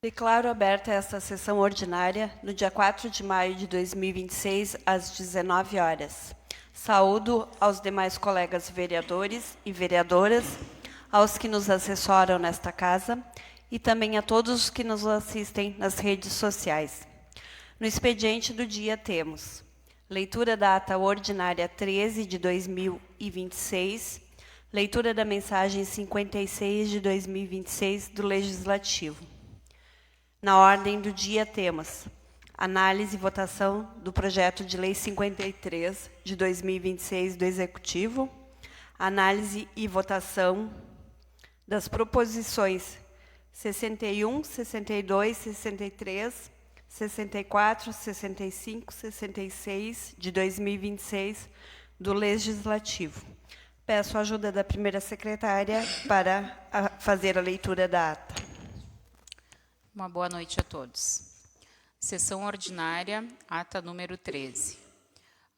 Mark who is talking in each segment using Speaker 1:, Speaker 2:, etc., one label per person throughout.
Speaker 1: Declaro aberta esta sessão ordinária no dia 4 de maio de 2026, às 19 horas. Saúdo aos demais colegas vereadores e vereadoras, aos que nos assessoram nesta casa e também a todos os que nos assistem nas redes sociais. No expediente do dia temos leitura da ata ordinária 13 de 2026, leitura da mensagem 56 de 2026 do Legislativo. Na ordem do dia temos análise e votação do projeto de lei 53 de 2026 do Executivo, análise e votação das proposições 61, 62, 63, 64, 65, 66 de 2026 do Legislativo. Peço a ajuda da primeira secretária para fazer a leitura da ata.
Speaker 2: Uma boa noite a todos. Sessão ordinária, ata número 13.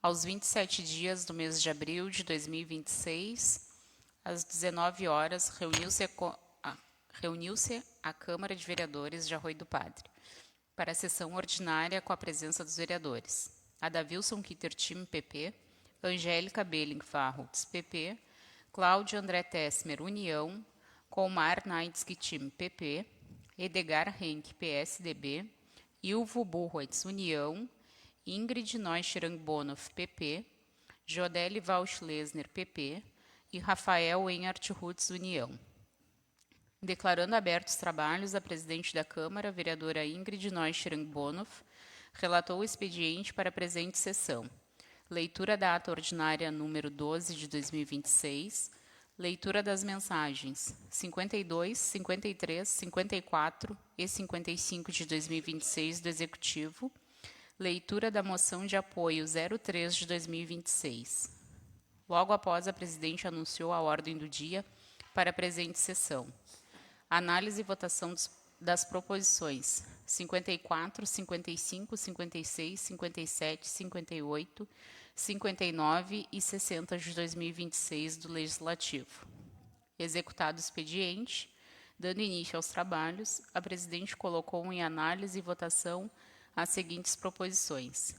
Speaker 2: Aos 27 dias do mês de abril de 2026, às 19 horas, reuniu-se a Câmara de Vereadores de Arroio do Padre para a sessão ordinária com a presença dos vereadores Adavilson Kittertim, PP, Angélica Belling Varholtz, PP, Cláudio André Tessmer, União, Colmar Naitz Kittim, PP, Edgar Henk, PSDB, Ilvo Burroitz, União, Ingrid Neuschirang Bonoff, PP, Jodelle Walsh-Lesner, PP e Rafael Enhart Rutz, União. Declarando abertos os trabalhos, a presidente da Câmara, vereadora Ingrid Neuschirang Bonoff, relatou o expediente para a presente sessão. Leitura da ata ordinária número 12 de 2026, leitura das mensagens 52, 53, 54 e 55 de 2026 do Executivo, leitura da moção de apoio 03 de 2026. Logo após, a presidente anunciou a ordem do dia para a presente sessão. Análise e votação das proposições 54, 55, 56, 57, 58, 59 e 60 de 2026 do Legislativo. Executado o expediente, dando início aos trabalhos, a presidente colocou em análise e votação as seguintes proposições.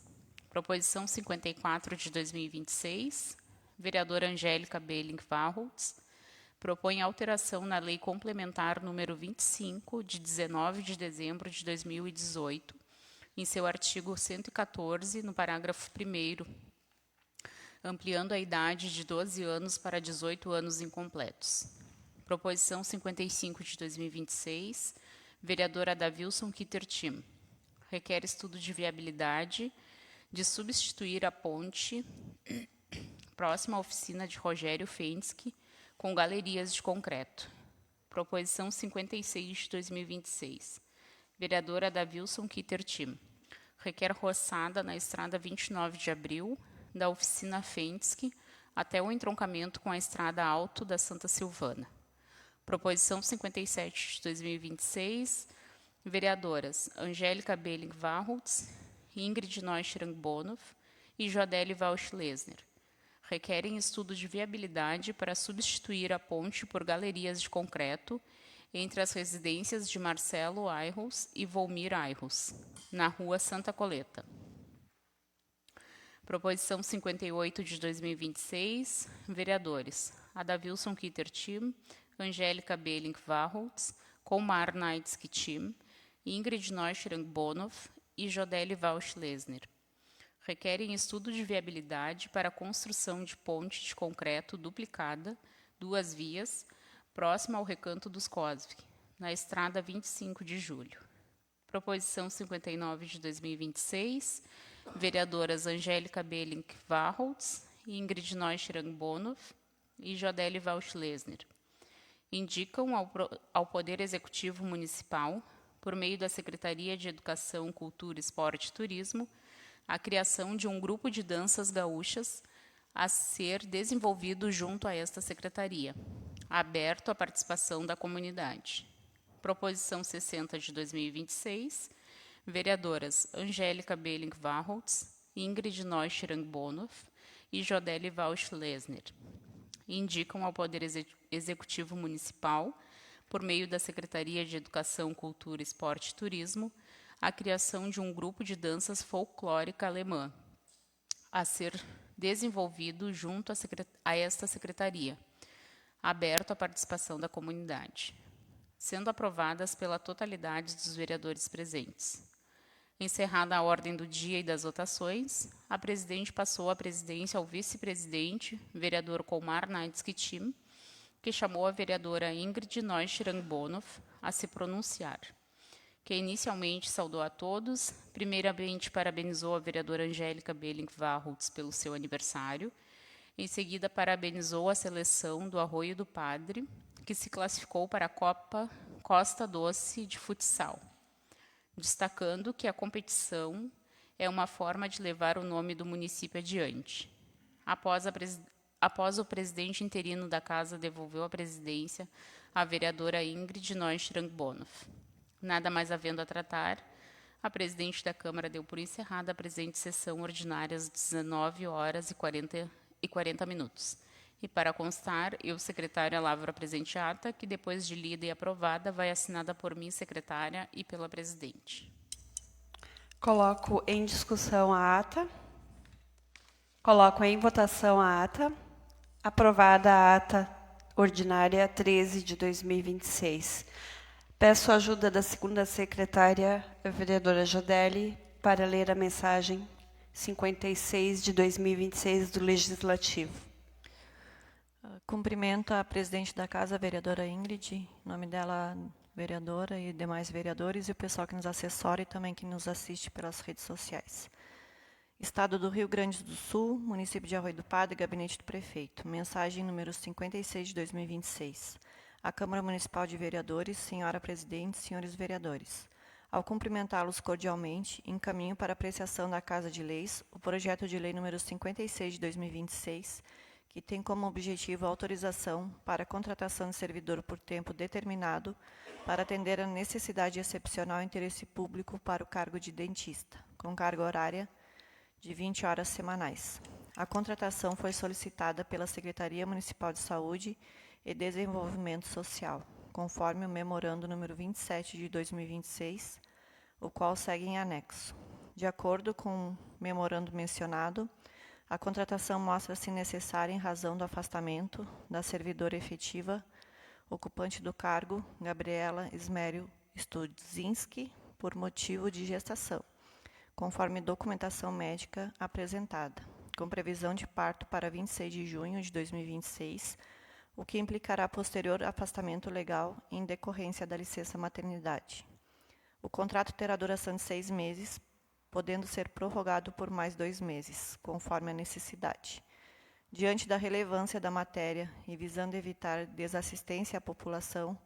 Speaker 2: Proposição 54 de 2026, vereadora Angélica Belling Varholtz, propõe alteração na Lei Complementar número 25, de 19 de dezembro de 2018, em seu artigo 114, no parágrafo 1º, ampliando a idade de 12 anos para 18 anos incompletos. Proposição 55 de 2026, vereadora Adavilson Kittertim, requer estudo de viabilidade de substituir a ponte próxima à oficina de Rogério Fensky com galerias de concreto. Proposição 56 de 2026, vereadora Adavilson Kittertim, requer roçada na estrada 29 de abril, da oficina Fensky até o entroncamento com a estrada Alto da Santa Silvana. Proposição 57 de 2026, vereadoras Angélica Belling Varholtz, Ingrid Neuschirang Bonoff e Jodelle Walsh-Lesner, requerem estudo de viabilidade para substituir a ponte por galerias de concreto entre as residências de Marcelo Airros e Volmir Airros, na rua Santa Coleta. Proposição 58 de 2026, vereadores Adavilson Kittertim, Angélica Belling Varholtz, Colmar Naitz Kittim, Ingrid Neuschirang Bonoff e Jodelle Walsh-Lesner, requerem estudo de viabilidade para a construção de ponte de concreto duplicada, 2 vias, próxima ao Recanto dos Cosve, na estrada 25 de julho. Proposição 59 de 2026, vereadoras Angélica Belling Varholtz, Ingrid Neuschirang Bonoff e Jodelle Walsh-Lesner, indicam ao Poder Executivo Municipal, por meio da Secretaria de Educação, Cultura, Esporte e Turismo, a criação de um grupo de danças gaúchas a ser desenvolvido junto a esta secretaria, aberto à participação da comunidade. Proposição 60 de 2026, vereadoras Angélica Belling Varholtz, Ingrid Neuschirang Bonoff e Jodelle Walsh-Lesner, indicam ao Poder Executivo Municipal, por meio da Secretaria de Educação, Cultura, Esporte e Turismo, a criação de um grupo de danças folclórica alemã, a ser desenvolvido junto a esta secretaria, aberto à participação da comunidade, sendo aprovadas pela totalidade dos vereadores presentes. Encerrada a ordem do dia e das votações, a presidente passou a presidência ao vice-presidente, vereador Colmar Naitsky-Tim, que chamou a vereadora Ingrid Neusch-Rangbonoff a se pronunciar, que inicialmente saudou a todos, primeiramente parabenizou a vereadora Angélica Belling-Varholtz pelo seu aniversário, em seguida parabenizou a seleção do Arroio do Padre, que se classificou para a Copa Costa Doce de futsal, destacando que a competição é uma forma de levar o nome do município adiante. Após o presidente interino da casa devolveu a presidência à vereadora Ingrid Neusch-Rangbonoff. Nada mais havendo a tratar, a presidente da Câmara deu por encerrada a presente sessão ordinária às 19 horas e 40 minutos. E para constar, eu, secretária, lavro a presente ata, que depois de lida e aprovada, vai assinada por mim, secretária, e pela presidente.
Speaker 1: Coloco em discussão a ata. Coloco em votação a ata. Aprovada a ata ordinária 13 de 2026. Peço a ajuda da segunda secretária, a vereadora Jodelli, para ler a mensagem 56 de 2026 do Legislativo.
Speaker 3: Cumprimento a presidente da casa, a vereadora Ingrid, em nome dela, vereadora e demais vereadores, e o pessoal que nos assessora e também que nos assiste pelas redes sociais. Estado do Rio Grande do Sul, município de Arroio do Padre, gabinete do prefeito. Mensagem número 56 de 2026. A Câmara Municipal de Vereadores, senhora presidente, senhores vereadores. Ao cumprimentá-los cordialmente, encaminho para apreciação da Casa de Leis o projeto de lei número 56 de 2026, que tem como objetivo a autorização para a contratação de servidor por tempo determinado para atender a necessidade excepcional e interesse público para o cargo de dentista, com carga horária de 20 horas semanais. A contratação foi solicitada pela Secretaria Municipal de Saúde e Desenvolvimento Social, conforme o memorando número 27 de 2026, o qual segue em anexo. De acordo com o memorando mencionado, a contratação mostra-se necessária em razão do afastamento da servidora efetiva, ocupante do cargo, Gabriela Ismério Studzinski, por motivo de gestação, conforme documentação médica apresentada, com previsão de parto para 26 de junho de 2026, o que implicará posterior afastamento legal em decorrência da licença maternidade. O contrato terá duração de 6 meses, podendo ser prorrogado por mais 2 meses, conforme a necessidade. Diante da relevância da matéria e visando evitar desassistência à população,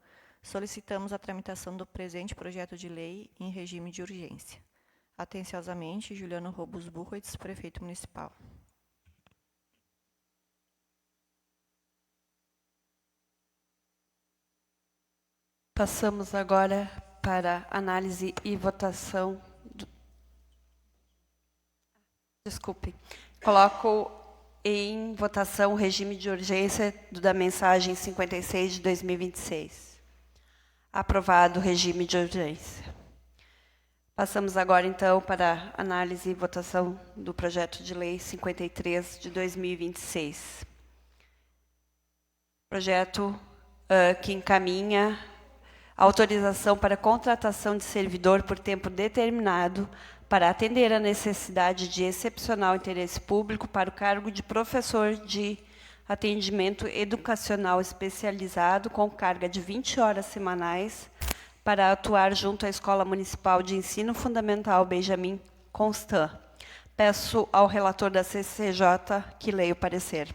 Speaker 3: solicitamos a tramitação do presente projeto de lei em regime de urgência. Atenciosamente, Juliano Robos Buchwitz, prefeito municipal.
Speaker 1: Passamos agora para análise e votação. Desculpe. Coloco em votação o regime de urgência da mensagem 56 de 2026. Aprovado o regime de urgência. Passamos agora, então, para análise e votação do projeto de lei 53 de 2026. Projeto que encaminha autorização para contratação de servidor por tempo determinado para atender a necessidade de excepcional interesse público para o cargo de professor de atendimento educacional especializado com carga de 20 horas semanais para atuar junto à Escola Municipal de Ensino Fundamental Benjamin Constant. Peço ao relator da CCJ que leia o parecer.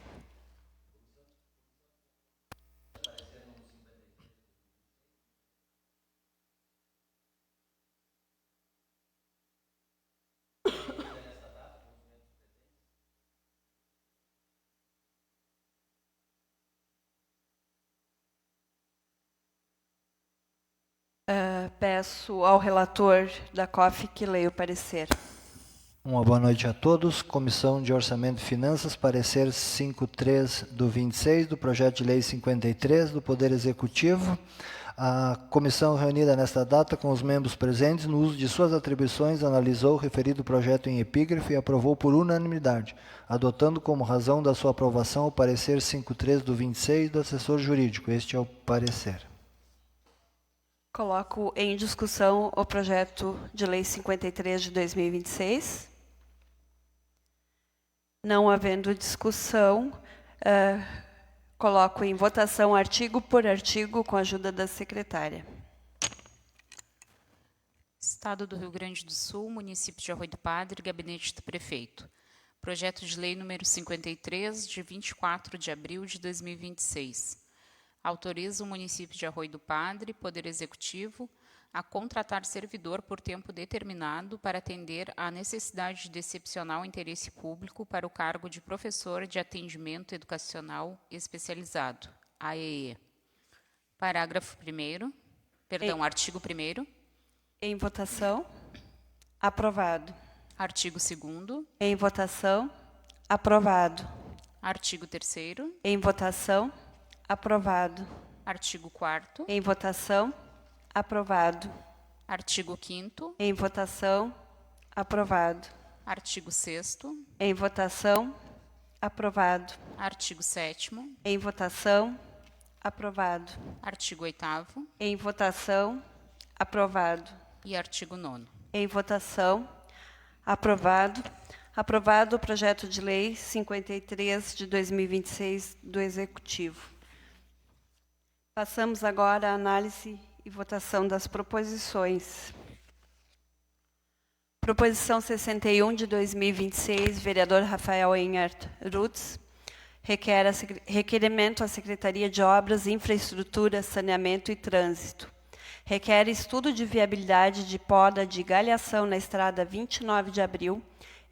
Speaker 1: Peço ao relator da COF que leia o parecer.
Speaker 4: Uma boa noite a todos. Comissão de Orçamento e Finanças, parecer 53 do 26 do projeto de lei 53 do Poder Executivo, A comissão reunida nesta data com os membros presentes, no uso de suas atribuições, analisou o referido projeto em epígrafe e aprovou por unanimidade, adotando como razão da sua aprovação o parecer 53 do 26 do assessor jurídico. Este é o parecer.
Speaker 1: Coloco em discussão o projeto de lei 53 de 2026. Não havendo discussão, coloco em votação artigo por artigo com a ajuda da secretária.
Speaker 2: Estado do Rio Grande do Sul, município de Arroio do Padre, gabinete do prefeito. Projeto de lei número 53, de 24 de abril de 2026. Autoriza o município de Arroio do Padre, Poder Executivo, a contratar servidor por tempo determinado para atender à necessidade de excepcional interesse público para o cargo de professor de atendimento educacional especializado, AEE. Parágrafo 1º, artigo 1º.
Speaker 1: Em votação. Aprovado.
Speaker 2: Artigo 2º.
Speaker 1: Em votação. Aprovado.
Speaker 2: Artigo 3º.
Speaker 1: Em votação. Aprovado.
Speaker 2: Artigo 4º.
Speaker 1: Em votação. Aprovado.
Speaker 2: Artigo 5º.
Speaker 1: Em votação. Aprovado.
Speaker 2: Artigo 6º.
Speaker 1: Em votação. Aprovado.
Speaker 2: Artigo 7º.
Speaker 1: Em votação. Aprovado.
Speaker 2: Artigo 8º.
Speaker 1: Em votação. Aprovado.
Speaker 2: E artigo 9º.
Speaker 1: Em votação. Aprovado. Aprovado o projeto de lei 53 de 2026 do Executivo. Passamos agora à análise e votação das proposições. Proposição 61 de 2026, vereador Rafael Enhart Rutz, requerimento à Secretaria de Obras, Infraestrutura, Saneamento e Trânsito. Requer estudo de viabilidade de poda de galhação na estrada 29 de abril,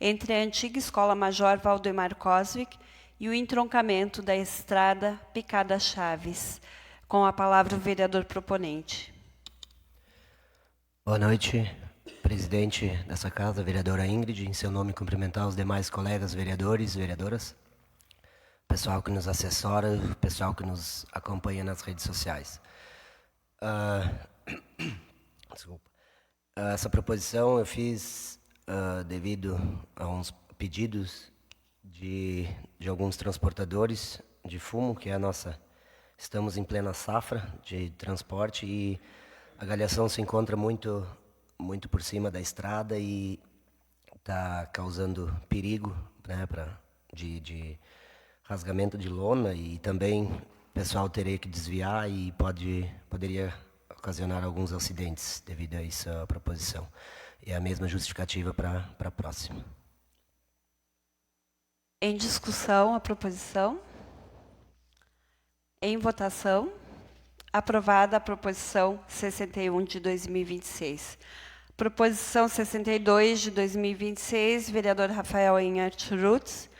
Speaker 1: entre a antiga Escola Major Valdemar Coswick e o entroncamento da estrada Picada Chaves. Com a palavra o vereador proponente.
Speaker 5: Boa noite, presidente dessa casa, vereadora Ingrid, em seu nome cumprimentar os demais colegas vereadores e vereadoras, pessoal que nos assessora, pessoal que nos acompanha nas redes sociais. Desculpa. Essa proposição eu fiz devido a uns pedidos de alguns transportadores de fumo, que é a nossa... Estamos em plena safra de transporte e a galhação se encontra muito por cima da estrada e está causando perigo, né, de rasgamento de lona, e também o pessoal teria que desviar e poderia ocasionar alguns acidentes devido a essa proposição. E a mesma justificativa para a próxima.
Speaker 1: Em discussão a proposição. Em votação. Aprovada a proposição 61 de 2026. Proposição 62 de 2026, vereador Rafael Enhart Rutz.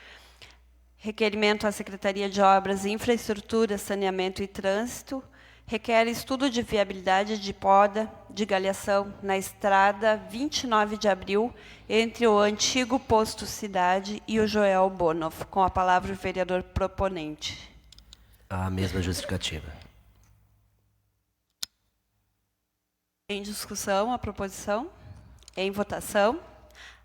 Speaker 1: Requerimento à Secretaria de Obras, Infraestrutura, Saneamento e Trânsito. Requer estudo de viabilidade de poda de galhação na estrada 29 de abril, entre o antigo posto Cidade e o Joel Bonoff. Com a palavra o vereador proponente.
Speaker 5: A mesma justificativa.
Speaker 1: Em discussão, a proposição. Em votação.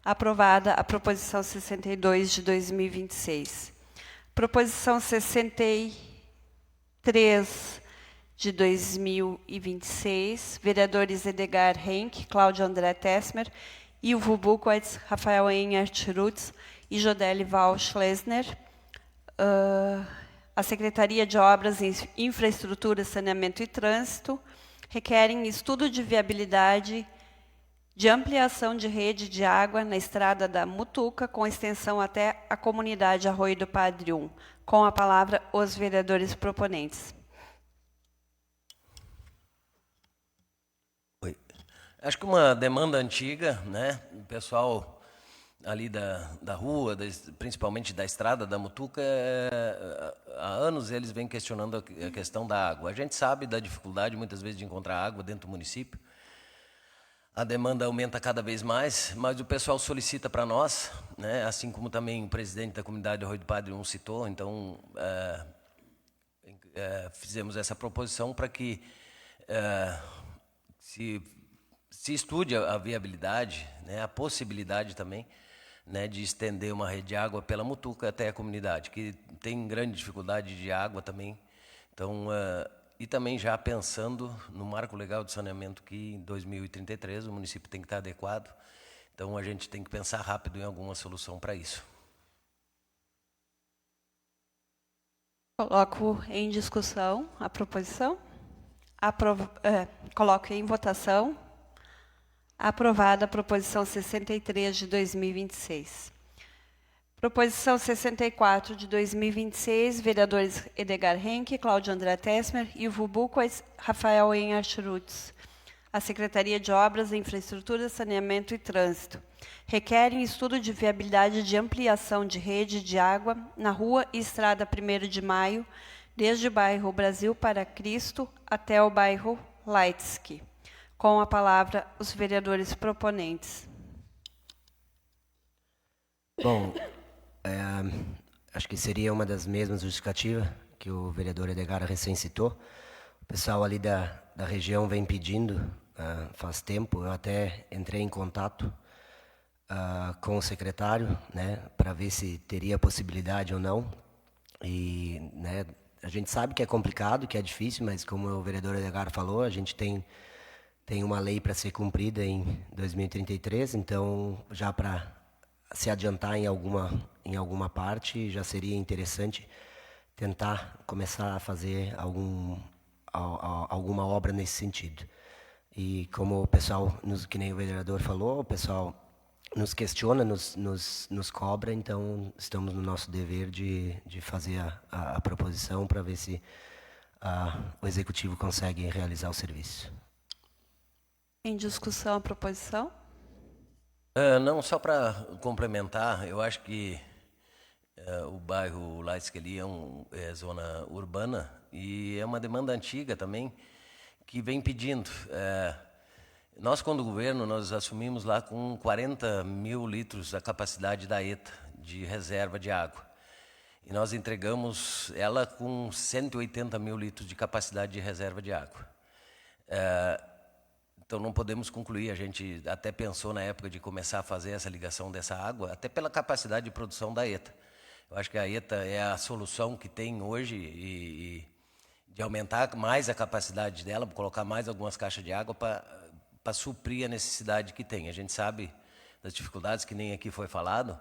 Speaker 1: Aprovada a proposição 62 de 2026. Proposição 63 de 2026. Vereadores Edgar Henck, Cláudio André Tessmer, Ilvo Buchwitz, Rafael Enhart Rutz e Jodelle Val Schlesner. A Secretaria de Obras, Infraestrutura, Saneamento e Trânsito requerem estudo de viabilidade de ampliação de rede de água na estrada da Mutuca, com extensão até a comunidade Arroio do Padre 1. Com a palavra, os vereadores proponentes.
Speaker 6: Oi. Acho que uma demanda antiga, né? O pessoal ali da rua, principalmente da estrada da Mutuca, há anos eles vêm questionando a questão da água. A gente sabe da dificuldade, muitas vezes, de encontrar água dentro do município. A demanda aumenta cada vez mais, mas o pessoal solicita para nós, né, assim como também o presidente da comunidade Arroio do Padre 1 citou, então fizemos essa proposição para que se estude a viabilidade, né, a possibilidade também, né, de estender uma rede de água pela Mutuca até a comunidade, que tem grande dificuldade de água também. Então, e também já pensando no marco legal de saneamento, que em 2033 o município tem que estar adequado. Então, a gente tem que pensar rápido em alguma solução para isso.
Speaker 1: Coloco em discussão a proposição. Coloco em votação. Aprovada a proposição 63 de 2026. Proposição 64 de 2026, vereadores Edgar Henke, Cláudio André Tessmer, Ivo Buquas, Rafael Enhart Rutz. A Secretaria de Obras, Infraestrutura, Saneamento e Trânsito requerem estudo de viabilidade de ampliação de rede de água na Rua e Estrada 1º de Maio, desde o bairro Brasil para Cristo até o bairro Leitsky. Com a palavra, os vereadores proponentes.
Speaker 5: Bom, acho que seria uma das mesmas justificativas que o vereador Edgar recém citou. O pessoal ali da região vem pedindo faz tempo. Eu até entrei em contato com o secretário, né, para ver se teria possibilidade ou não. E, né, a gente sabe que é complicado, que é difícil, mas como o vereador Edgar falou, a gente tem uma lei para ser cumprida em 2033, então já para se adiantar em alguma parte, já seria interessante tentar começar a fazer alguma obra nesse sentido. E como o pessoal, que nem o vereador falou, o pessoal nos questiona, nos cobra, então estamos no nosso dever de fazer a proposição para ver se o Executivo consegue realizar o serviço.
Speaker 1: Em discussão a proposição.
Speaker 6: Não, só para complementar, eu acho que o bairro Leitsky ali é zona urbana e é uma demanda antiga também que vem pedindo. Nós, quando governo, nós assumimos lá com 40 mil litros a capacidade da ETA de reserva de água. E nós entregamos ela com 180 mil litros de capacidade de reserva de água. Então, não podemos concluir. A gente até pensou na época de começar a fazer essa ligação dessa água, até pela capacidade de produção da ETA. Eu acho que a ETA é a solução que tem hoje e de aumentar mais a capacidade dela, colocar mais algumas caixas de água para suprir a necessidade que tem. A gente sabe das dificuldades, que nem aqui foi falado,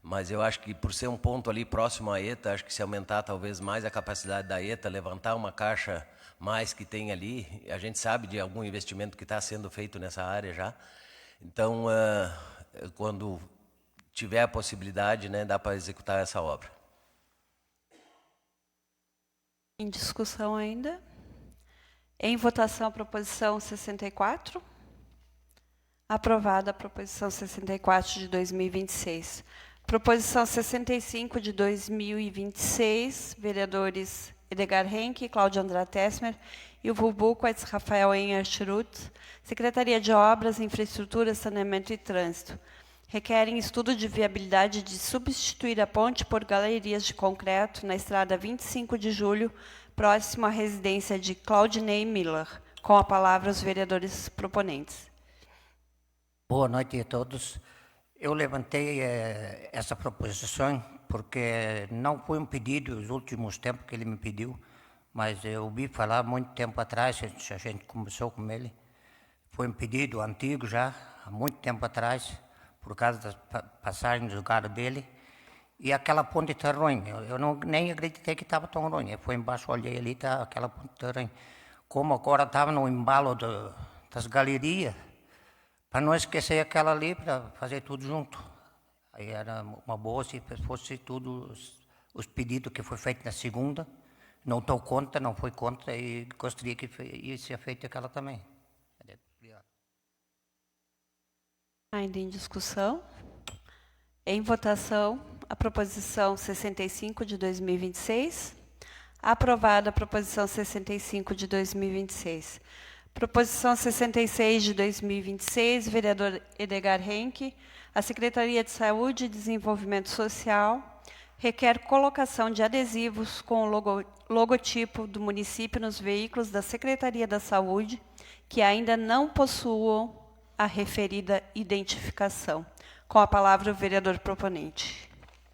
Speaker 6: mas eu acho que por ser um ponto ali próximo à ETA, acho que se aumentar talvez mais a capacidade da ETA, levantar uma caixa mais que tem ali, a gente sabe de algum investimento que está sendo feito nessa área já. Então, quando tiver a possibilidade, né, dá para executar essa obra.
Speaker 1: Em discussão ainda. Em votação a proposição 64. Aprovada a proposição 64 de 2026. Proposição 65 de 2026, vereadores Edgar Henke, Cláudio André Tessmer, Ivo Buquas, Rafael Enhart Rutz, Secretaria de Obras, Infraestrutura, Saneamento e Trânsito. Requerem estudo de viabilidade de substituir a ponte por galerias de concreto na estrada 25 de julho, próximo à residência de Claudinei Miller. Com a palavra os vereadores proponentes.
Speaker 7: Boa noite a todos. Eu levantei essa proposição porque não foi um pedido nos últimos tempos que ele me pediu, mas eu ouvi falar muito tempo atrás, a gente conversou com ele. Foi um pedido antigo já, há muito tempo atrás, por causa das passagens do gado dele. E aquela ponte está ruim. Eu nem acreditei que estava tão ruim. Eu fui embaixo, olhei ali, tá, aquela ponte está ruim. Como agora estava no embalo das galerias, para não esquecer aquela ali, para fazer tudo junto. Aí era uma boa se fosse tudo os pedidos que foi feito na segunda. Não estou contra, não foi contra e gostaria que ia ser feita aquela também. Obrigado.
Speaker 1: Ainda em discussão. Em votação, a proposição 65 de 2026. Aprovada a proposição 65 de 2026. Proposição 66 de 2026, vereador Edgar Henke. A Secretaria de Saúde e Desenvolvimento Social requer colocação de adesivos com o logotipo do município nos veículos da Secretaria da Saúde que ainda não possuam a referida identificação. Com a palavra o vereador proponente.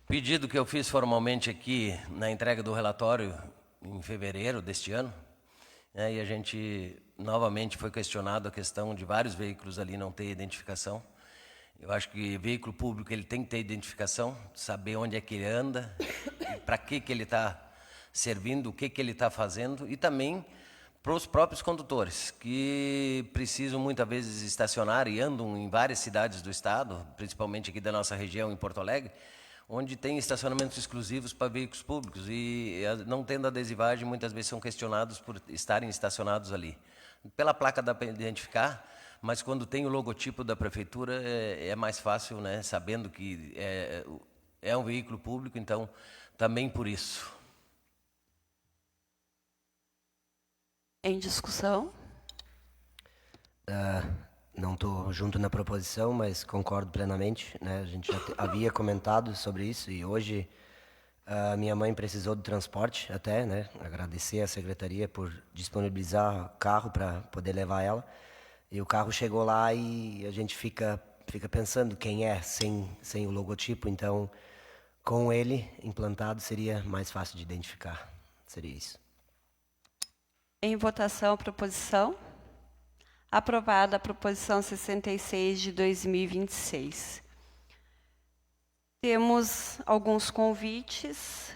Speaker 6: Pedido que eu fiz formalmente aqui na entrega do relatório em fevereiro deste ano, e a gente novamente foi questionado a questão de vários veículos ali não ter identificação. Eu acho que veículo público ele tem que ter identificação, saber onde é que ele anda, para que ele está servindo, o que ele está fazendo, e também para os próprios condutores, que precisam muitas vezes estacionar e andam em várias cidades do estado, principalmente aqui da nossa região, em Porto Alegre, onde tem estacionamentos exclusivos para veículos públicos e não tendo adesivagem, muitas vezes são questionados por estarem estacionados ali. Pela placa dá para identificar, mas quando tem o logotipo da prefeitura é mais fácil, né, sabendo que é um veículo público, então também por isso.
Speaker 1: Em discussão?
Speaker 5: Não estou junto na proposição, mas concordo plenamente, né? A gente já havia comentado sobre isso e hoje a minha mãe precisou de transporte até, né? Agradecer à secretaria por disponibilizar carro para poder levar ela. E o carro chegou lá e a gente fica pensando quem é sem o logotipo, então com ele implantado seria mais fácil de identificar. Seria isso.
Speaker 1: Em votação, a proposição. Aprovada a proposição 66 de 2026. Temos alguns convites.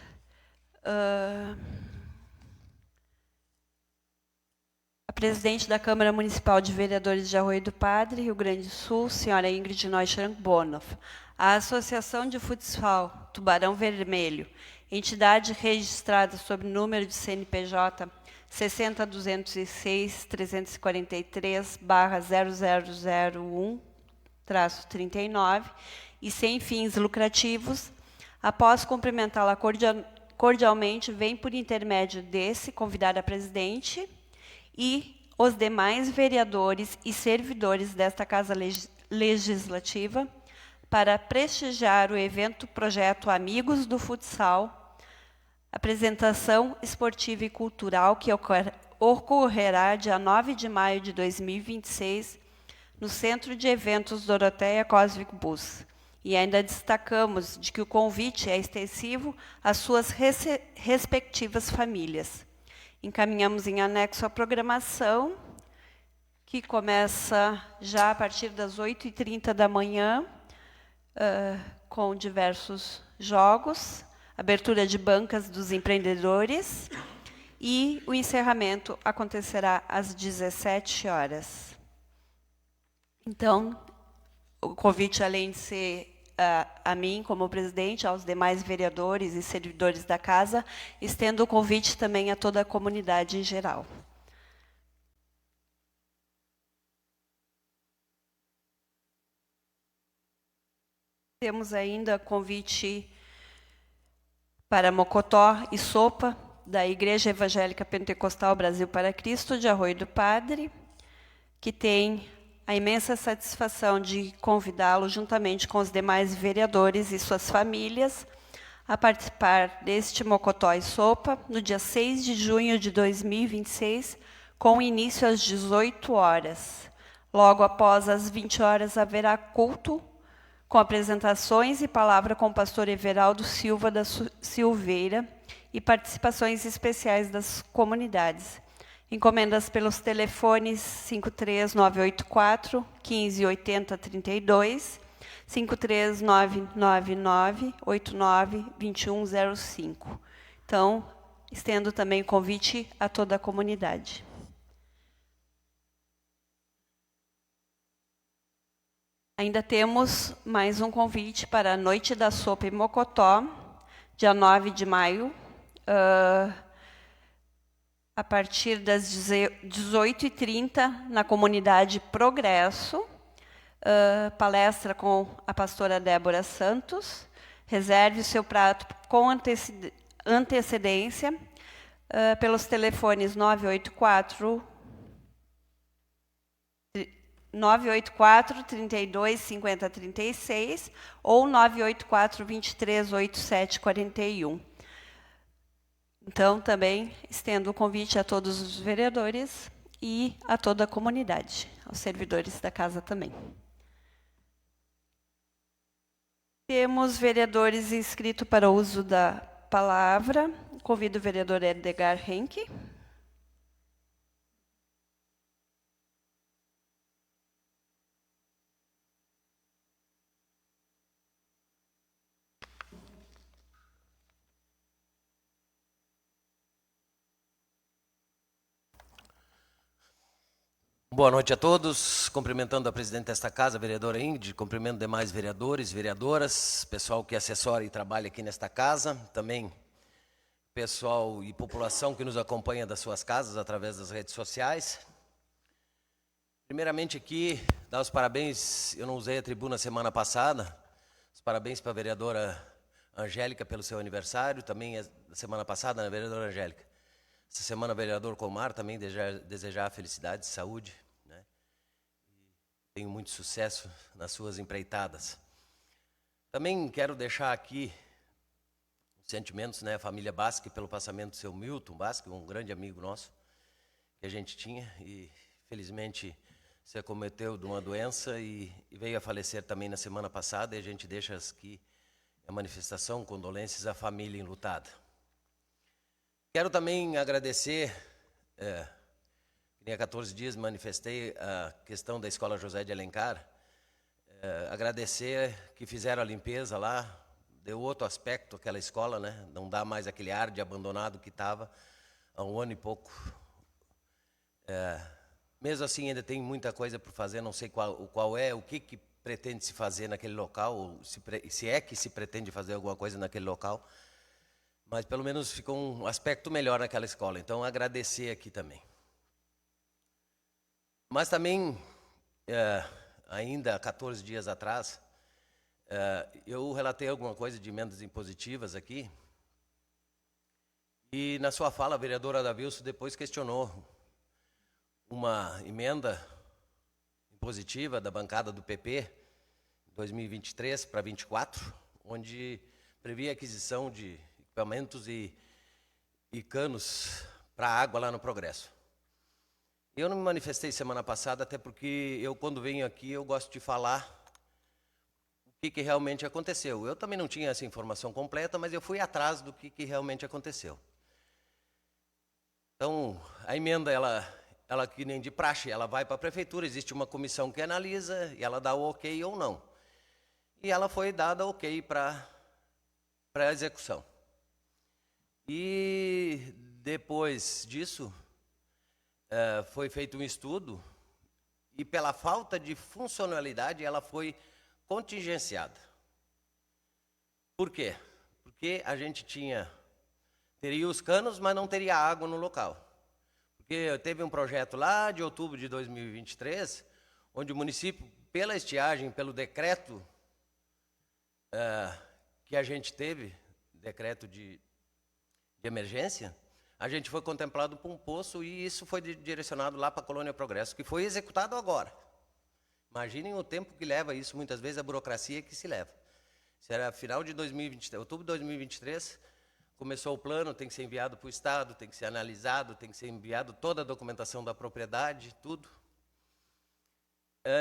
Speaker 1: A presidente da Câmara Municipal de Vereadores de Arroio do Padre, Rio Grande do Sul, senhora Ingrid Neuschank Bonoff. A Associação de Futsal Tubarão Vermelho, entidade registrada sob número de CNPJ 60.206.343/0001-39 e sem fins lucrativos, após cumprimentá-la cordialmente, vem por intermédio desse convidar a presidente e os demais vereadores e servidores desta Casa Legislativa para prestigiar o evento Projeto Amigos do Futsal, apresentação esportiva e cultural que ocorrerá dia 9 de maio de 2026 no Centro de Eventos Doroteia Cosvic Bus. E ainda destacamos de que o convite é extensivo às suas respectivas famílias. Encaminhamos em anexo a programação, que começa já a partir das 8h30 da manhã, com diversos jogos, abertura de bancas dos empreendedores e o encerramento acontecerá às 17 horas. Então, o convite, além de ser a mim como presidente, aos demais vereadores e servidores da casa, estendo o convite também a toda a comunidade em geral. Temos ainda convite para Mocotó e Sopa, da Igreja Evangélica Pentecostal Brasil para Cristo, de Arroio do Padre, que tem a imensa satisfação de convidá-lo, juntamente com os demais vereadores e suas famílias, a participar deste Mocotó e Sopa, no dia 6 de junho de 2026, com início às 18 horas. Logo após as 20 horas haverá culto, com apresentações e palavra com o pastor Everaldo Silva da Silveira e participações especiais das comunidades. Encomendas pelos telefones 53984 1580 32, 53999 89 2105. Então, estendo também o convite a toda a comunidade. Ainda temos mais um convite para a Noite da Sopa em Mocotó, dia 9 de maio, a partir das 18h30, na comunidade Progresso, palestra com a pastora Débora Santos. Reserve o seu prato com antecedência pelos telefones 984 984 32 50 36 ou 984 23 87 41. Então, também estendo o convite a todos os vereadores e a toda a comunidade, aos servidores da casa também. Temos vereadores inscritos para o uso da palavra. Convido o vereador Edgar Henke.
Speaker 6: Boa noite a todos, cumprimentando a presidente desta casa, a vereadora Ingrid, cumprimento demais vereadores, vereadoras, pessoal que assessora e trabalha aqui nesta casa, também pessoal e população que nos acompanha das suas casas através das redes sociais. Primeiramente aqui, dar os parabéns, eu não usei a tribuna semana passada, os parabéns para a vereadora Angélica pelo seu aniversário, também a semana passada, né, vereadora Angélica? Essa semana, vereador Comar, também desejar felicidade, saúde, né? Tenho muito sucesso nas suas empreitadas. Também quero deixar aqui os sentimentos, né, a família Basque, pelo passamento do seu Milton Basque, um grande amigo nosso, que a gente tinha, e felizmente se acometeu de uma doença e veio a falecer também na semana passada, e a gente deixa aqui a manifestação, condolências à família enlutada. Quero também agradecer, há 14 dias manifestei a questão da Escola José de Alencar, agradecer que fizeram a limpeza lá, deu outro aspecto àquela escola, né? Não dá mais aquele ar de abandonado que estava há um ano e pouco. Mesmo assim ainda tem muita coisa por fazer, não sei qual é, o que pretende se fazer naquele local, ou se é que se pretende fazer alguma coisa naquele local. Mas pelo menos ficou um aspecto melhor naquela escola. Então, agradecer aqui também. Mas também, ainda há 14 dias atrás, eu relatei alguma coisa de emendas impositivas aqui. E na sua fala, a vereadora Davilson depois questionou uma emenda impositiva da bancada do PP, 2023 para 24, onde previa a aquisição de equipamentos e canos para água lá no Progresso. Eu não me manifestei semana passada, até porque eu, quando venho aqui, eu gosto de falar o que realmente aconteceu. Eu também não tinha essa informação completa, mas eu fui atrás do que realmente aconteceu. Então, a emenda, ela que nem de praxe, ela vai para a prefeitura, existe uma comissão que analisa e ela dá o ok ou não. E ela foi dada ok para a execução. E depois disso, foi feito um estudo e pela falta de funcionalidade ela foi contingenciada. Por quê? Porque a gente teria os canos, mas não teria água no local. Porque teve um projeto lá de outubro de 2023, onde o município, pela estiagem, pelo decreto que a gente teve, decreto de emergência, a gente foi contemplado por um poço e isso foi direcionado lá para a Colônia Progresso, que foi executado agora. Imaginem o tempo que leva isso, muitas vezes a burocracia que se leva. Isso era final de 2023, outubro de 2023, começou o plano, tem que ser enviado para o Estado, tem que ser analisado, tem que ser enviado toda a documentação da propriedade, tudo.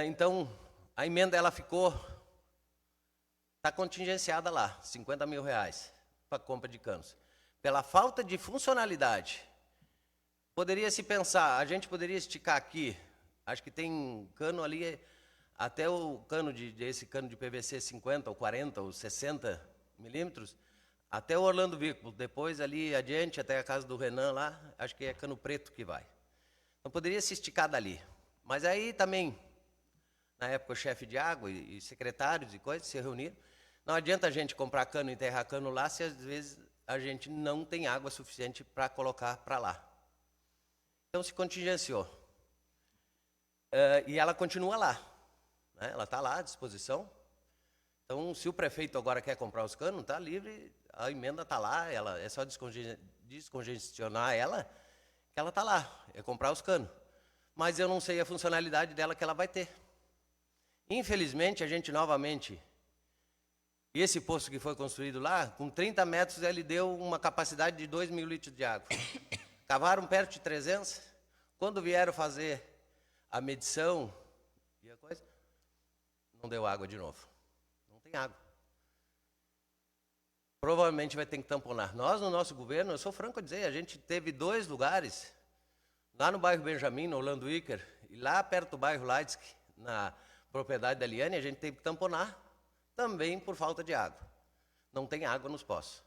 Speaker 6: Então, a emenda ela está contingenciada lá, R$50 mil para compra de canos. Pela falta de funcionalidade, poderia se pensar, a gente poderia esticar aqui, acho que tem cano ali, até o cano esse cano de PVC 50 ou 40 ou 60 milímetros, até o Orlando Vículo, depois ali adiante, até a casa do Renan lá, acho que é cano preto que vai. Então poderia se esticar dali. Mas aí também, na época o chefe de água e secretários e coisas se reuniram. Não adianta a gente comprar cano e enterrar cano lá, se às vezes a gente não tem água suficiente para colocar para lá. Então se contingenciou. E ela continua lá, né? Ela está lá à disposição. Então, se o prefeito agora quer comprar os canos, está livre, a emenda está lá, é só descongestionar ela, que ela está lá, é comprar os canos. Mas eu não sei a funcionalidade dela que ela vai ter. Infelizmente, a gente novamente, esse poço que foi construído lá, com 30 metros, ele deu uma capacidade de 2.000 litros de água. Cavaram perto de 300. Quando vieram fazer a medição e a coisa, não deu água de novo. Não tem água. Provavelmente vai ter que tamponar. Nós, no nosso governo, eu sou franco a dizer, a gente teve 2 lugares, lá no bairro Benjamin, no Orlando Wicker, e lá perto do bairro Leitzk, na propriedade da Eliane, a gente teve que tamponar, também por falta de água. Não tem água nos poços.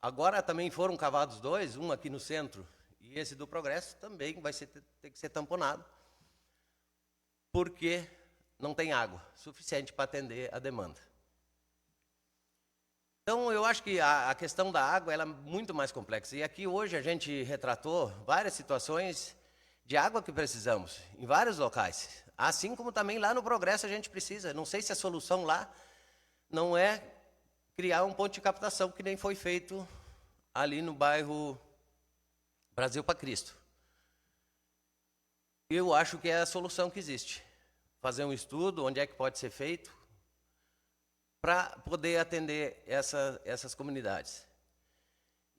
Speaker 6: Agora também foram cavados 2, um aqui no centro e esse do Progresso, também vai ter que ser tamponado, porque não tem água suficiente para atender a demanda. Então, eu acho que a questão da água ela é muito mais complexa. E aqui hoje a gente retratou várias situações de água que precisamos, em vários locais. Assim como também lá no Progresso a gente precisa. Não sei se a solução lá não é criar um ponto de captação, que nem foi feito ali no bairro Brasil para Cristo. Eu acho que é a solução que existe. Fazer um estudo, onde é que pode ser feito, para poder atender essas comunidades.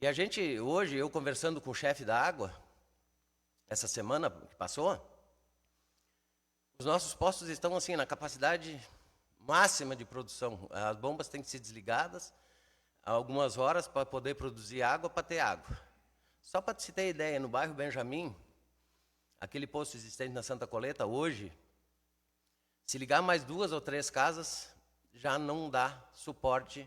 Speaker 6: E a gente, hoje, eu conversando com o chefe da água, essa semana que passou, os nossos postos estão assim na capacidade máxima de produção. As bombas têm que ser desligadas algumas horas para poder produzir água, para ter água. Só para se ter ideia, no bairro Benjamin, aquele posto existente na Santa Coleta, hoje, se ligar mais 2 ou 3 casas, já não dá suporte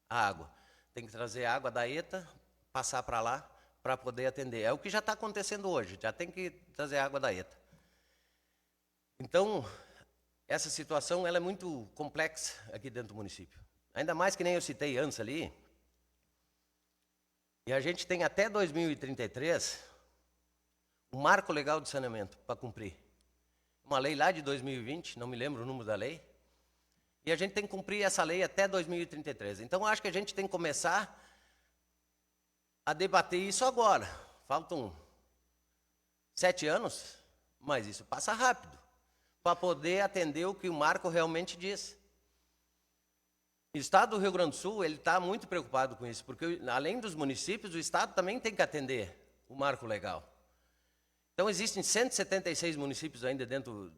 Speaker 6: à água. Tem que trazer água da ETA, passar para lá, para poder atender. É o que já está acontecendo hoje, já tem que trazer água da ETA. Então, essa situação ela é muito complexa aqui dentro do município. Ainda mais que nem eu citei antes ali. E a gente tem até 2033 um marco legal de saneamento para cumprir. Uma lei lá de 2020, não me lembro o número da lei. E a gente tem que cumprir essa lei até 2033. Então, acho que a gente tem que começar a debater isso agora. Faltam 7 anos, mas isso passa rápido, para poder atender o que o marco realmente diz. O Estado do Rio Grande do Sul está muito preocupado com isso, porque além dos municípios, o Estado também tem que atender o marco legal. Então, existem 176 municípios ainda dentro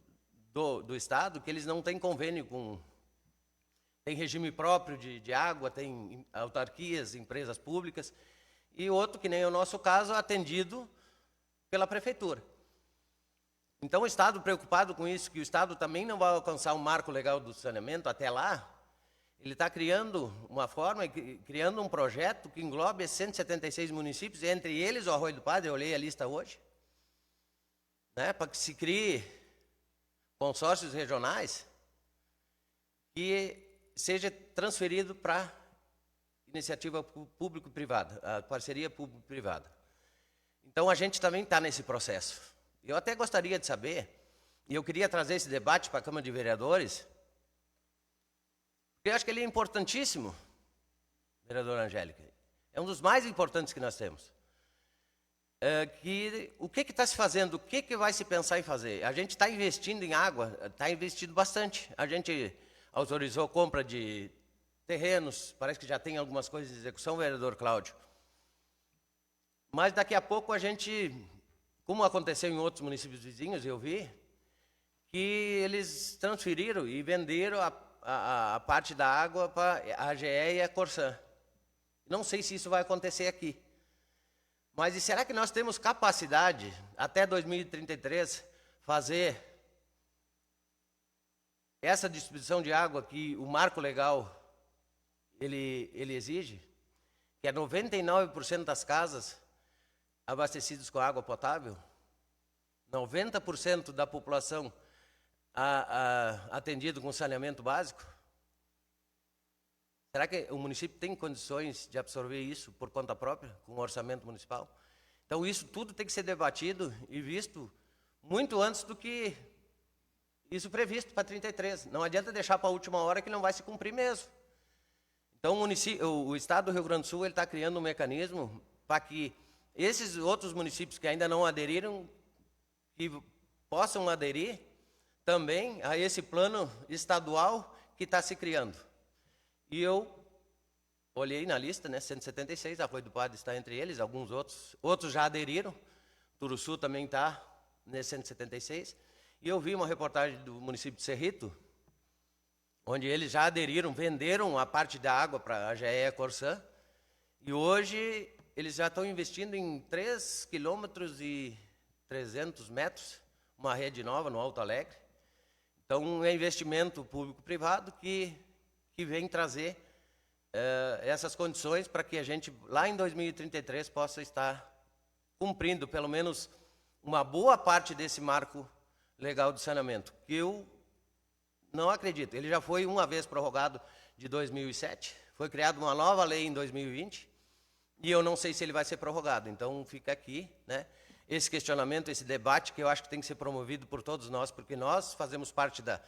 Speaker 6: do Estado que eles não têm convênio com... Tem regime próprio de água, tem autarquias, empresas públicas, e outro, que nem o nosso caso, atendido pela prefeitura. Então, o Estado preocupado com isso, que o Estado também não vai alcançar o marco legal do saneamento até lá, ele está criando uma forma, criando um projeto que englobe 176 municípios, entre eles o Arroio do Padre, eu olhei a lista hoje, né, para que se crie consórcios regionais que seja transferido para iniciativa público-privada, a parceria público-privada. Então, a gente também está nesse processo. Eu até gostaria de saber, e eu queria trazer esse debate para a Câmara de Vereadores, porque eu acho que ele é importantíssimo, vereadora Angélica. É um dos mais importantes que nós temos. O que está se fazendo, o que vai se pensar em fazer? A gente está investindo em água, está investindo bastante. A gente autorizou compra de terrenos, parece que já tem algumas coisas de execução, vereador Cláudio. Mas daqui a pouco a gente, como aconteceu em outros municípios vizinhos, eu vi, que eles transferiram e venderam a parte da água para a AGE e a Corsã. Não sei se isso vai acontecer aqui. Mas e será que nós temos capacidade, até 2033, fazer essa distribuição de água que o marco legal ele exige, que é 99% das casas abastecidas com água potável, 90% da população atendido com saneamento básico? Será que o município tem condições de absorver isso por conta própria, com o orçamento municipal? Então, isso tudo tem que ser debatido e visto muito antes do que isso previsto para 33. Não adianta deixar para a última hora que não vai se cumprir mesmo. Então, o Estado do Rio Grande do Sul está criando um mecanismo para que esses outros municípios que ainda não aderiram, que possam aderir, também a esse plano estadual que está se criando. E eu olhei na lista, né, 176, Arroio do Padre está entre eles, alguns outros já aderiram, Turuçu também está nesse 176, e eu vi uma reportagem do município de Cerrito, onde eles já aderiram, venderam a parte da água para a GE Corsã, e hoje eles já estão investindo em 3 quilômetros e 300 metros, uma rede nova no Alto Alegre. Então, é investimento público-privado que vem trazer essas condições para que a gente, lá em 2033, possa estar cumprindo, pelo menos, uma boa parte desse marco legal de saneamento, que eu não acredito. Ele já foi uma vez prorrogado de 2007, foi criada uma nova lei em 2020, e eu não sei se ele vai ser prorrogado. Então, fica aqui, né, esse questionamento, esse debate, que eu acho que tem que ser promovido por todos nós, porque nós fazemos parte da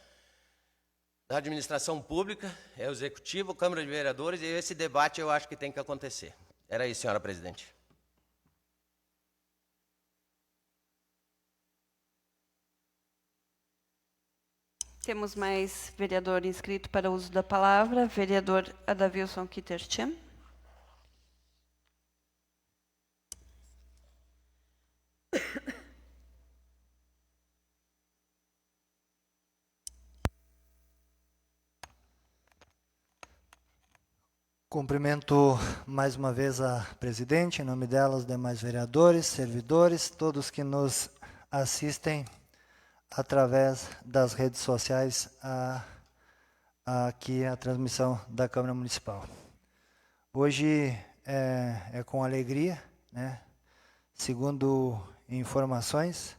Speaker 6: administração pública, é o executivo, Câmara de Vereadores, e esse debate eu acho que tem que acontecer. Era isso, senhora presidente.
Speaker 1: Temos mais vereador inscrito para o uso da palavra, vereador Adavilson Kitterchem.
Speaker 4: Cumprimento mais uma vez a presidente, em nome dela, os demais vereadores, servidores, todos que nos assistem através das redes sociais aqui a transmissão da Câmara Municipal. Hoje é com alegria, né? Segundo informações,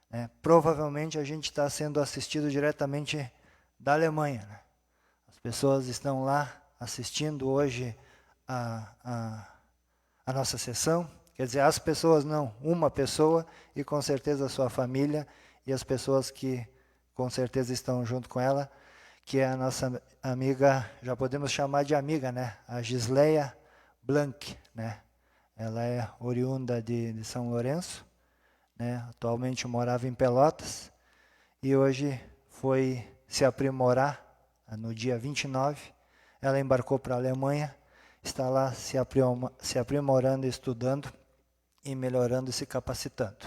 Speaker 4: né, provavelmente a gente está sendo assistido diretamente da Alemanha, né? As pessoas estão lá assistindo hoje a nossa sessão, quer dizer, as pessoas não, uma pessoa e com certeza a sua família e as pessoas que com certeza estão junto com ela, que é a nossa amiga, já podemos chamar de amiga, né? A Gisleia Blanc, né? Ela é oriunda de São Lourenço, né? Atualmente morava em Pelotas e hoje foi se aprimorar no dia 29. Ela embarcou para a Alemanha, está lá se aprimorando, estudando e melhorando e se capacitando.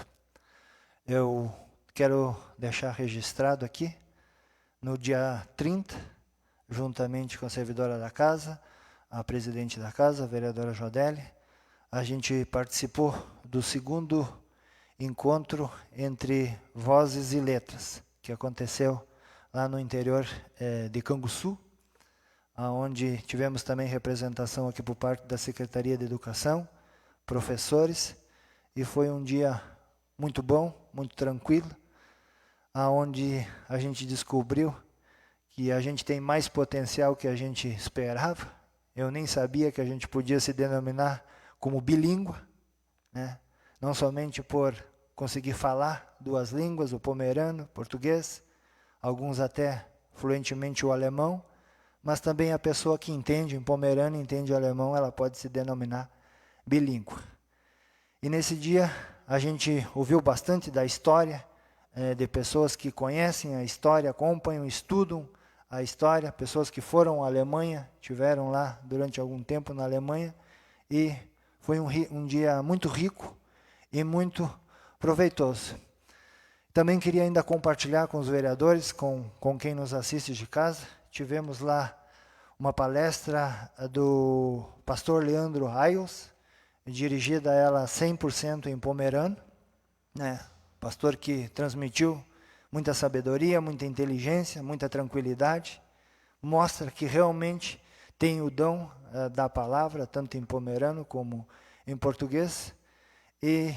Speaker 4: Eu quero deixar registrado aqui, no dia 30, juntamente com a servidora da casa, a presidente da casa, a vereadora Jodelli, a gente participou do segundo encontro entre vozes e letras, que aconteceu lá no interior de Canguçu, onde tivemos também representação aqui por parte da Secretaria de Educação, professores, e foi um dia muito bom, muito tranquilo, onde a gente descobriu que a gente tem mais potencial que a gente esperava. Eu nem sabia que a gente podia se denominar como bilíngue, né? Não somente por conseguir falar 2 línguas, o pomerano, português, alguns até fluentemente o alemão, mas também a pessoa que entende em pomerano, entende alemão, ela pode se denominar bilíngue. E nesse dia a gente ouviu bastante da história, de pessoas que conhecem a história, acompanham, estudam a história, pessoas que foram à Alemanha, tiveram lá durante algum tempo na Alemanha, e foi um dia muito rico e muito proveitoso. Também queria ainda compartilhar com os vereadores, com quem nos assiste de casa. Tivemos lá uma palestra do pastor Leandro Raios, dirigida ela 100% em pomerano, né? Pastor que transmitiu muita sabedoria, muita inteligência, muita tranquilidade, mostra que realmente tem o dom da palavra, tanto em pomerano como em português, e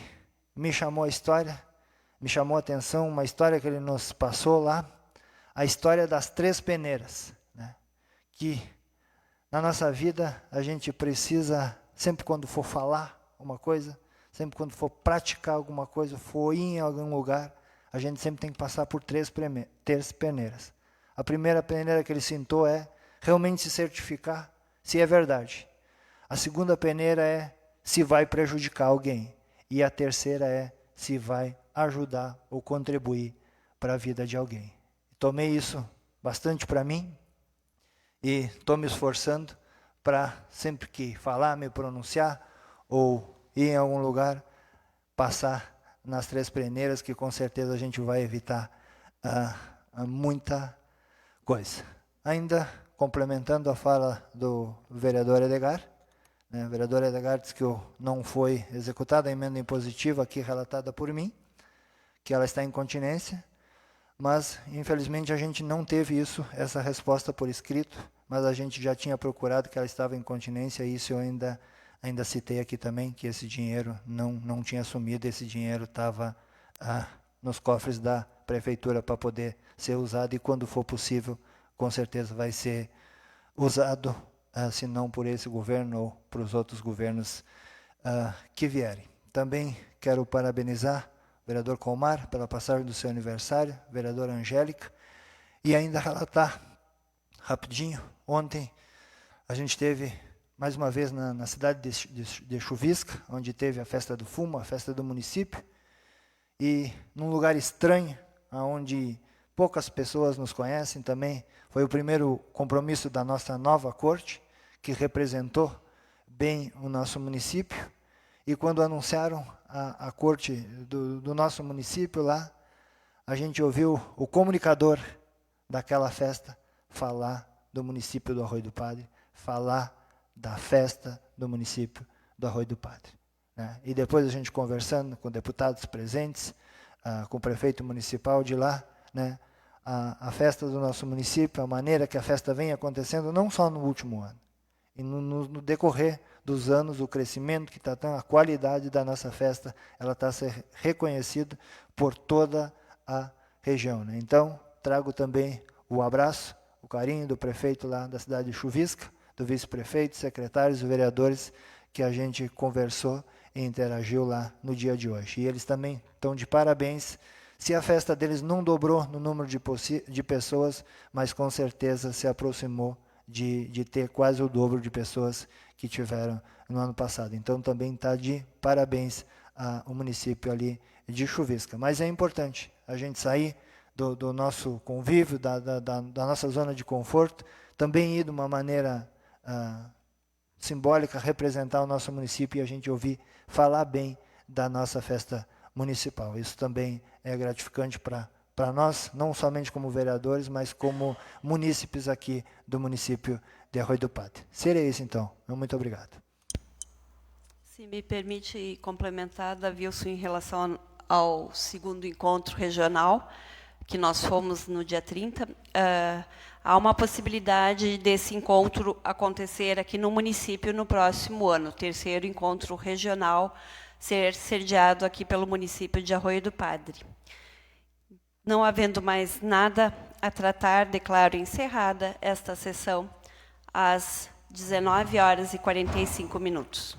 Speaker 4: me chamou a atenção uma história que ele nos passou lá, a história das 3 peneiras, né? Que na nossa vida a gente precisa, sempre quando for falar uma coisa, sempre quando for praticar alguma coisa, for ir em algum lugar, a gente sempre tem que passar por 3 peneiras. A primeira peneira que ele citou é realmente se certificar se é verdade. A segunda peneira é se vai prejudicar alguém. E a terceira é se vai ajudar ou contribuir para a vida de alguém. tomei isso bastante para mim e estou me esforçando para, sempre que falar, me pronunciar ou ir em algum lugar, passar nas 3 peneiras, que com certeza a gente vai evitar muita coisa. Ainda complementando a fala do vereador Edgar, né, o vereador Edgar disse que não foi executada a emenda impositiva aqui relatada por mim, que ela está em continência, mas infelizmente a gente não teve essa resposta por escrito, mas a gente já tinha procurado que ela estava em continência, e isso eu ainda citei aqui também, que esse dinheiro não tinha sumido, esse dinheiro estava nos cofres da prefeitura para poder ser usado, e quando for possível, com certeza vai ser usado, se não por esse governo ou para os outros governos que vierem. Também quero parabenizar o vereador Colmar pela passagem do seu aniversário, a vereadora Angélica, e ainda relatar rapidinho, ontem a gente teve mais uma vez na cidade de Chuvisca, onde teve a festa do fumo, a festa do município, e num lugar estranho, onde poucas pessoas nos conhecem também, foi o primeiro compromisso da nossa nova corte, que representou bem o nosso município, e quando anunciaram a corte do nosso município lá, a gente ouviu o comunicador daquela festa falar do município do Arroio do Padre, falar da festa do município do Arroio do Padre, né? E depois a gente conversando com deputados presentes, com o prefeito municipal de lá, né? A festa do nosso município, a maneira que a festa vem acontecendo, não só no último ano, e no decorrer dos anos, o crescimento que está tendo, a qualidade da nossa festa, ela está sendo reconhecida por toda a região, né? Então, trago também o abraço, o carinho do prefeito lá da cidade de Chuvisca, do vice-prefeito, secretários e vereadores que a gente conversou e interagiu lá no dia de hoje. E eles também estão de parabéns. Se a festa deles não dobrou no número de pessoas, mas com certeza se aproximou de ter quase o dobro de pessoas que tiveram no ano passado. Então também está de parabéns o município ali de Chuvisca. Mas é importante a gente sair do nosso convívio, da nossa zona de conforto, também ir de uma maneira simbólica, representar o nosso município e a gente ouvir falar bem da nossa festa municipal. Isso também é gratificante para nós, não somente como vereadores, mas como munícipes aqui do município de Arroio do Padre. Seria isso, então. Muito obrigado.
Speaker 1: Se me permite complementar, Davilson, em relação ao segundo encontro regional, que nós fomos no dia 30, há uma possibilidade desse encontro acontecer aqui no município no próximo ano, o terceiro encontro regional ser sediado aqui pelo município de Arroio do Padre. Não havendo mais nada a tratar, declaro encerrada esta sessão às 19h45.